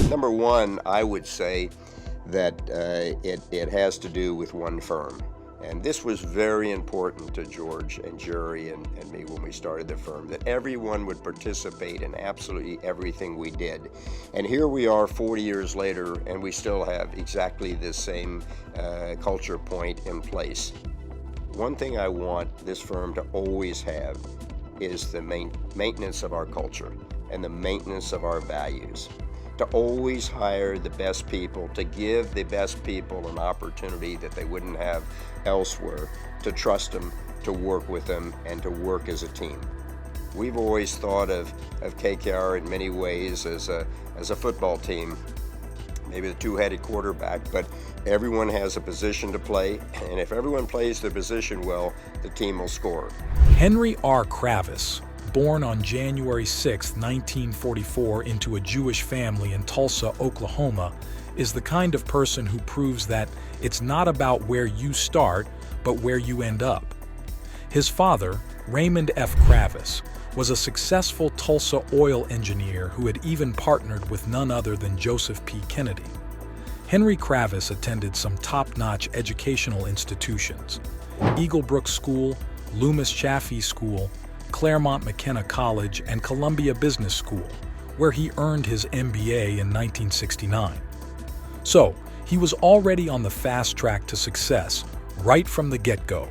Number one, I would say that it has to do with one firm. And this was very important to George and Jerry and me when we started the firm, that everyone would participate in absolutely everything we did. And here we are 40 years later, and we still have exactly the same culture point in place. One thing I want this firm to always have is the maintenance of our culture and the maintenance of our values. To always hire the best people, to give the best people an opportunity that they wouldn't have elsewhere, to trust them, to work with them, and to work as a team. We've always thought of KKR in many ways as a football team, maybe the two-headed quarterback, but everyone has a position to play, and if everyone plays their position well, the team will score. Henry R. Kravitz, born on January 6, 1944 into a Jewish family in Tulsa, Oklahoma, is the kind of person who proves that it's not about where you start, but where you end up. His father, Raymond F. Kravitz, was a successful Tulsa oil engineer who had even partnered with none other than Joseph P. Kennedy. Henry Kravitz attended some top-notch educational institutions: Eagle Brook School, Loomis Chaffee School, Claremont McKenna College, and Columbia Business School, where he earned his MBA in 1969. So, he was already on the fast track to success, right from the get-go.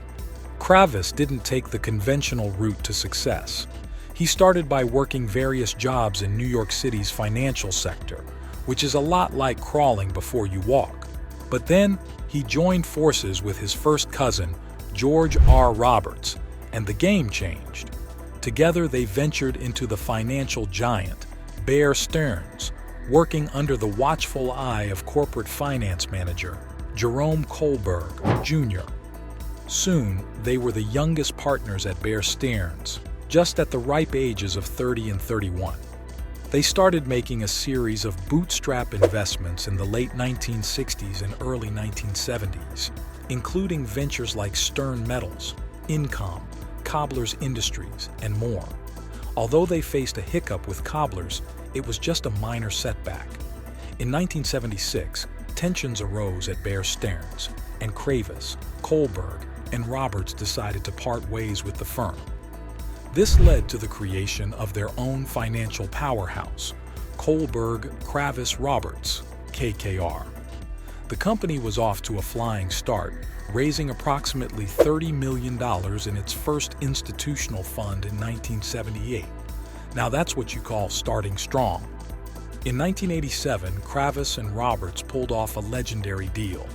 Kravitz didn't take the conventional route to success. He started by working various jobs in New York City's financial sector, which is a lot like crawling before you walk. But then, he joined forces with his first cousin, George R. Roberts, and the game changed. Together, they ventured into the financial giant, Bear Stearns, working under the watchful eye of corporate finance manager Jerome Kohlberg, Jr. Soon, they were the youngest partners at Bear Stearns, just at the ripe ages of 30 and 31. They started making a series of bootstrap investments in the late 1960s and early 1970s, including ventures like Stern Metals, Incom, Cobblers Industries, and more. Although they faced a hiccup with Cobblers, it was just a minor setback. In 1976, tensions arose at Bear Stearns, and Kravitz, Kohlberg, and Roberts decided to part ways with the firm. This led to the creation of their own financial powerhouse, Kohlberg Kravitz Roberts, KKR. The company was off to a flying start, raising approximately $30 million in its first institutional fund in 1978. Now that's what you call starting strong. In 1987, Kravitz and Roberts pulled off a legendary deal,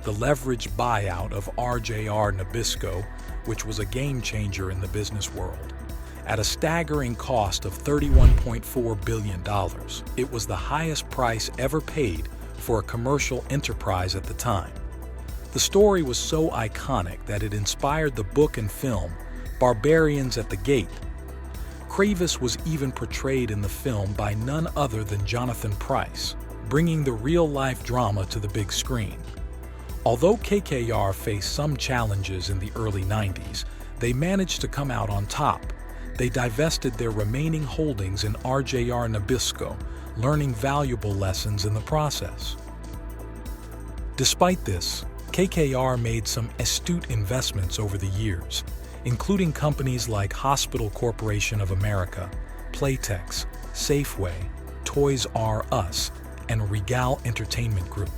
the leveraged buyout of RJR Nabisco, which was a game changer in the business world. At a staggering cost of $31.4 billion, it was the highest price ever paid for a commercial enterprise at the time. The story was so iconic that it inspired the book and film Barbarians at the Gate. Kravitz was even portrayed in the film by none other than Jonathan Pryce, bringing the real-life drama to the big screen. Although KKR faced some challenges in the early 90s, they managed to come out on top. They divested their remaining holdings in RJR Nabisco, learning valuable lessons in the process. Despite this, KKR made some astute investments over the years, including companies like Hospital Corporation of America, Playtex, Safeway, Toys R Us, and Regal Entertainment Group.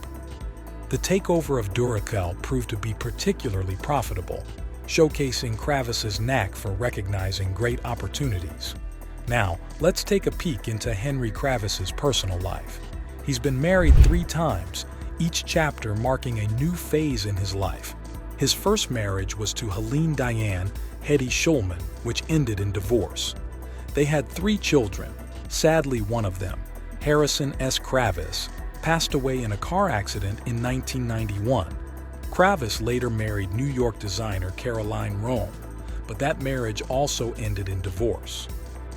The takeover of Duracell proved to be particularly profitable, showcasing Kravitz's knack for recognizing great opportunities. Now, let's take a peek into Henry Kravitz's personal life. He's been married 3 times, each chapter marking a new phase in his life. His first marriage was to Helene Diane Hetty Schulman, which ended in divorce. They had 3 children. Sadly, one of them, Harrison S. Kravitz, passed away in a car accident in 1991. Kravitz later married New York designer Caroline Rome, but that marriage also ended in divorce.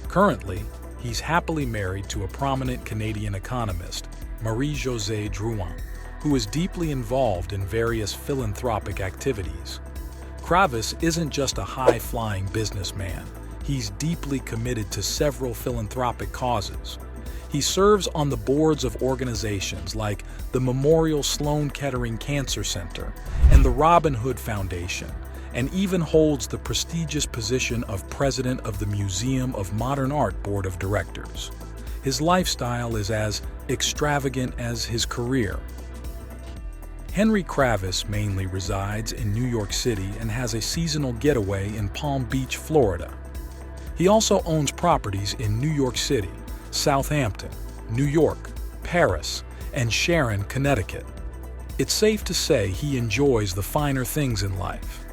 Currently, he's happily married to a prominent Canadian economist, Marie-Josée Drouin, who is deeply involved in various philanthropic activities. Kravitz isn't just a high-flying businessman. He's deeply committed to several philanthropic causes. He serves on the boards of organizations like the Memorial Sloan Kettering Cancer Center and the Robin Hood Foundation, and even holds the prestigious position of president of the Museum of Modern Art Board of Directors. His lifestyle is as extravagant as his career. Henry Kravitz mainly resides in New York City and has a seasonal getaway in Palm Beach, Florida. He also owns properties in New York City, Southampton, New York, Paris, and Sharon, Connecticut. It's safe to say he enjoys the finer things in life.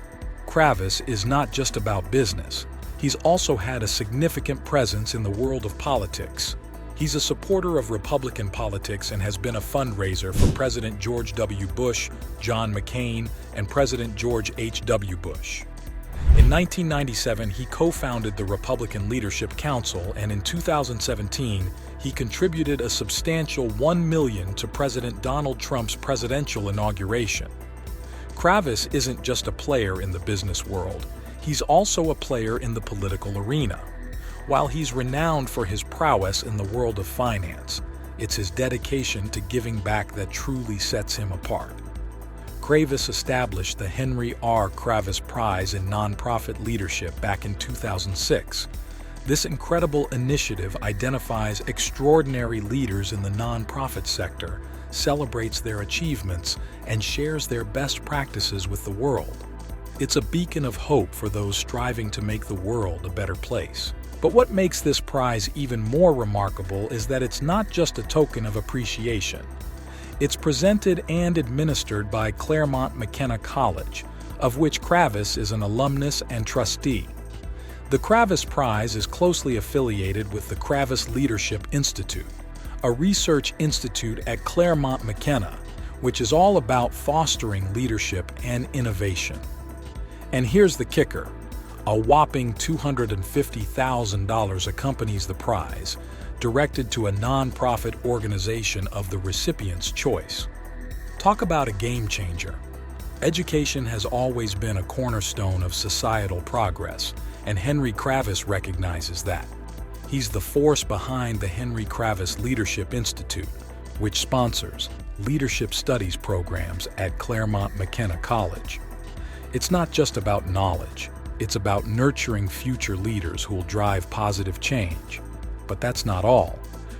Kravitz is not just about business. He's also had a significant presence in the world of politics. He's a supporter of Republican politics and has been a fundraiser for President George W. Bush, John McCain, and President George H.W. Bush. In 1997, he co-founded the Republican Leadership Council, and in 2017, he contributed a substantial $1 million to President Donald Trump's presidential inauguration. Kravitz isn't just a player in the business world, he's also a player in the political arena. While he's renowned for his prowess in the world of finance, it's his dedication to giving back that truly sets him apart. Kravitz established the Henry R. Kravitz Prize in Nonprofit Leadership back in 2006. This incredible initiative identifies extraordinary leaders in the nonprofit sector, celebrates their achievements, and shares their best practices with the world. It's a beacon of hope for those striving to make the world a better place. But what makes this prize even more remarkable is that it's not just a token of appreciation. It's presented and administered by Claremont McKenna College, of which Kravitz is an alumnus and trustee. The Kravitz Prize is closely affiliated with the Kravitz Leadership Institute, a research institute at Claremont McKenna, which is all about fostering leadership and innovation. And here's the kicker. A whopping $250,000 accompanies the prize, directed to a nonprofit organization of the recipient's choice. Talk about a game changer. Education has always been a cornerstone of societal progress, and Henry Kravitz recognizes that. He's the force behind the Henry Kravitz Leadership Institute, which sponsors leadership studies programs at Claremont McKenna College. It's not just about knowledge. It's about nurturing future leaders who will drive positive change. But that's not all.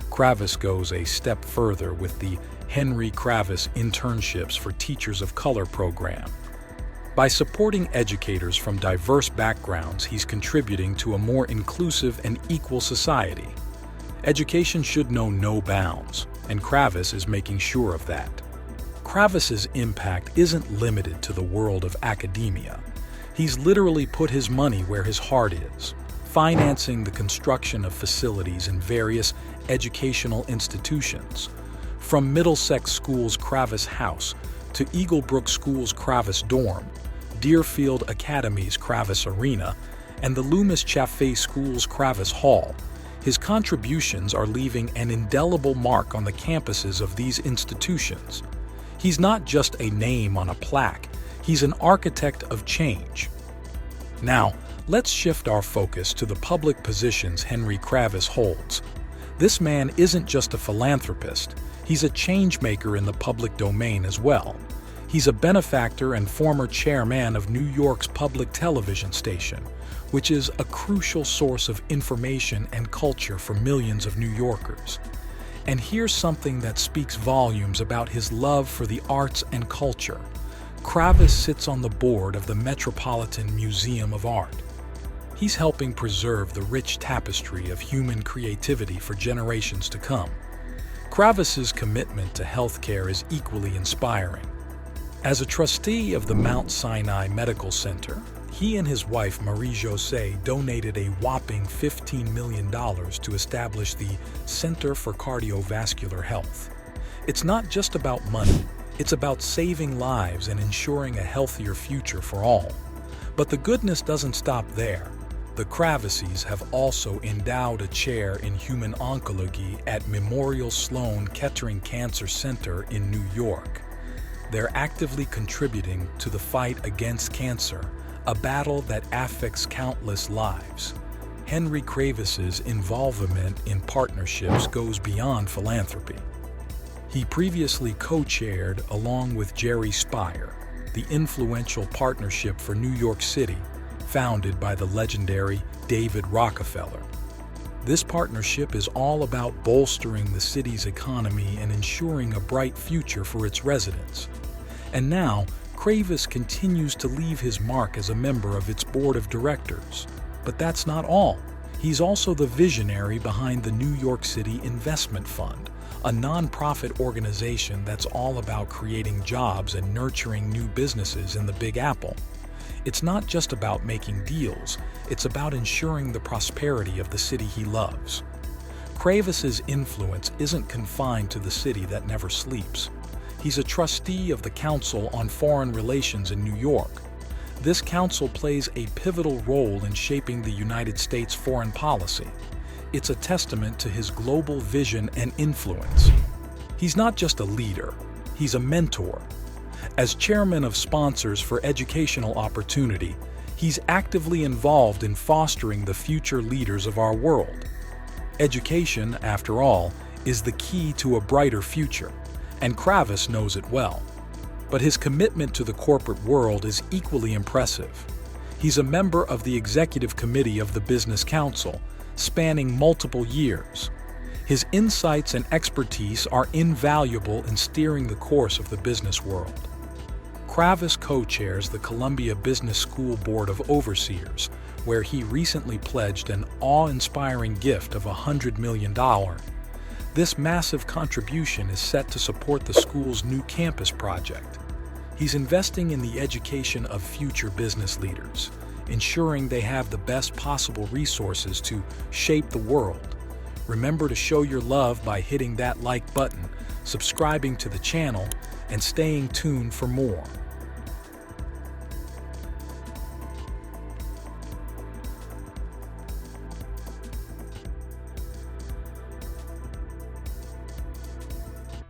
Kravitz goes a step further with the Henry Kravitz Internships for Teachers of Color program. By supporting educators from diverse backgrounds, he's contributing to a more inclusive and equal society. Education should know no bounds, and Kravitz is making sure of that. Kravitz's impact isn't limited to the world of academia. He's literally put his money where his heart is, financing the construction of facilities in various educational institutions. From Middlesex School's Kravitz House to Eaglebrook School's Kravitz Dorm, Deerfield Academy's Kravitz Arena, and the Loomis Chaffee School's Kravitz Hall, his contributions are leaving an indelible mark on the campuses of these institutions. He's not just a name on a plaque. He's an architect of change. Now, let's shift our focus to the public positions Henry Kravitz holds. This man isn't just a philanthropist, he's a change maker in the public domain as well. He's a benefactor and former chairman of New York's public television station, which is a crucial source of information and culture for millions of New Yorkers. And here's something that speaks volumes about his love for the arts and culture. Kravitz sits on the board of the Metropolitan Museum of Art. He's helping preserve the rich tapestry of human creativity for generations to come. Kravitz's commitment to healthcare is equally inspiring. As a trustee of the Mount Sinai Medical Center, he and his wife Marie-Josée donated a whopping $15 million to establish the Center for Cardiovascular Health. It's not just about money. It's about saving lives and ensuring a healthier future for all. But the goodness doesn't stop there. The Kravitzes have also endowed a chair in human oncology at Memorial Sloan Kettering Cancer Center in New York. They're actively contributing to the fight against cancer, a battle that affects countless lives. Henry Kravitz's involvement in partnerships goes beyond philanthropy. He previously co-chaired, along with Jerry Speyer, the influential Partnership for New York City, founded by the legendary David Rockefeller. This partnership is all about bolstering the city's economy and ensuring a bright future for its residents. And now, Kravitz continues to leave his mark as a member of its board of directors. But that's not all. He's also the visionary behind the New York City Investment Fund, a nonprofit organization that's all about creating jobs and nurturing new businesses in the Big Apple. It's not just about making deals, it's about ensuring the prosperity of the city he loves. Kravitz's influence isn't confined to the city that never sleeps. He's a trustee of the Council on Foreign Relations in New York. This council plays a pivotal role in shaping the United States foreign policy. It's a testament to his global vision and influence. He's not just a leader, he's a mentor. As chairman of Sponsors for Educational Opportunity, he's actively involved in fostering the future leaders of our world. Education, after all, is the key to a brighter future, and Kravitz knows it well. But his commitment to the corporate world is equally impressive. He's a member of the executive committee of the Business Council, spanning multiple years. His insights and expertise are invaluable in steering the course of the business world. Kravitz co-chairs the Columbia Business School Board of Overseers, where he recently pledged an awe-inspiring gift of $100 million. This massive contribution is set to support the school's new campus project. He's investing in the education of future business leaders, ensuring they have the best possible resources to shape the world. Remember to show your love by hitting that like button, subscribing to the channel, and staying tuned for more.